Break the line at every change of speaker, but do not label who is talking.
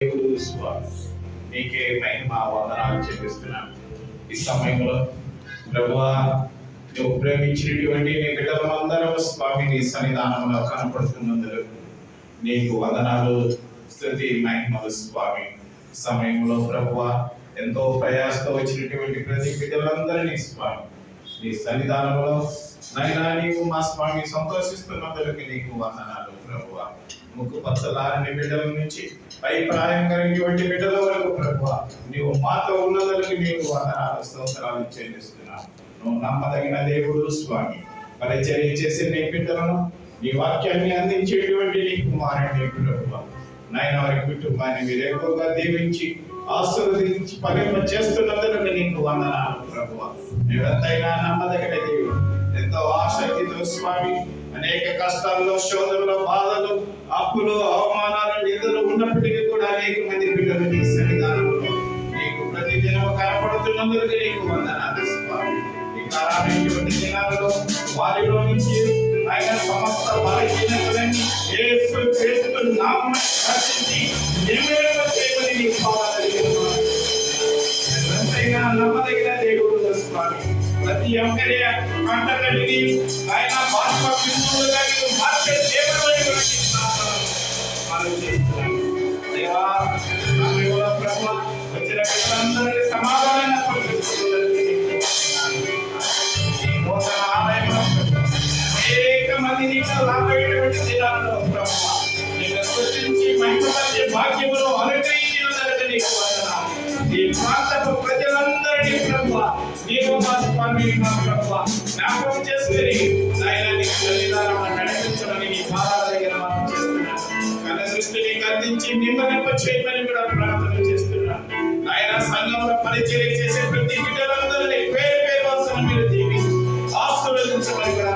దేవుడు స్వామి నీకే మహిమ వందనాలు చెల్లిస్తున్నాను. ఈ సమయంలో ప్రభువా, నువ్వు ప్రేమించినటువంటి నీ బిడ్డలందరూ స్వామి నీ సన్నిధానంలో కనపడుతున్నందుకు నీకు వందనాలు, స్తుతి, మహిమలు స్వామి. సమయంలో ప్రభువా, ఎంతో ప్రయాసతో వచ్చినటువంటి ప్రతి బిడ్డలందరినీ స్వామి నీ సన్నిధానంలో నైనా నీవు మా స్వామి సంతోషిస్తున్నందుకు నీకు వందనాలు ప్రభువా. ముక్కు పచ్చలారని బిడ్డల నుంచి పై ప్రాయం కలిగినటువంటి బిడ్డల వరకు ప్రభువా, నీవు మాతో ఉన్నందుకు నీకు వందనాలు, స్తోత్రాలు చెల్లిస్తున్నాను. నువ్వు నమ్మదగిన దేవుడు స్వామి. పరిచర్య చేసే నీ బిడ్డలను నీ వాక్యాన్ని అందించేటువంటి నీ కుమారుని ప్రభువా, నాయన వారి కుటుంబాన్ని మీరు ఎక్కువగా దీవించి ఆశీర్వదించి ఫలింప చేస్తున్నందుకు నీకు వందనాలు ప్రభువా. నీవెంతైనా నమ్మదగిన దేవుడు. ఎంతో ఆసక్తితో స్వామి అనేక కష్టాల్లో, శోధనలో, బాధలు, అప్పులు, అవమానాలు, నిందలు ఉన్నప్పటికీ కూడా అనేక మంది పిల్లలు నీ సన్నిధానంలో నీకు ప్రతిదినం కనపడుతున్నందుకు నీకు వందనాలు స్వామి. ఈ కాలమైనటువంటి దినాలలో వారిలో నుంచి ఆయన సమస్త బలహీనతలని యేసు క్రీస్తు నామమున రక్షించి నిర్మూలన చేయమని నీ పాదాలకు ఎంతైనా నమ్మదగిన దేవుడు స్వామి. ప్రతి ఒక్కరి కంటకడిని ఆయన బాష్ప బిందువులుగా నీవు మార్చే దేవుడని మనం చేస్తున్నాం. దేవా, సమయంలో ప్రభువా, వచ్చిన బిడ్డలందరికీ సమాధానం నూతన ఆలయంలో అనేక మంది నీకు రాబోయేటువంటి దినాలలో ప్రభువా నిన్ను స్తుతించి మహిమపరిచే భాగ్యమును అనుగ్రహించినందుకు నీకు వందనాలు. ఈ ప్రాంతపు ప్రజలందరినీ ప్రభువా నీవు మా స్వామి, మా ప్రభువా జ్ఞాపకం చేసుకుని నాయన నీకు సన్నిధానంలో నడిపించమని నీ పాదాల దగ్గర మనం చేస్తున్నాను. కళ్ళ దృష్టిని అందించి నిమ్మలింప చేయమని కూడా ప్రార్థన చేస్తున్నాను. నాయన సంఘంలో పరిచర్య చేసే ప్రతి బిడ్డలందరినీ పేరు పేరు వస్తున్న మీరు దీవించి ఆశీర్వదించమని కూడా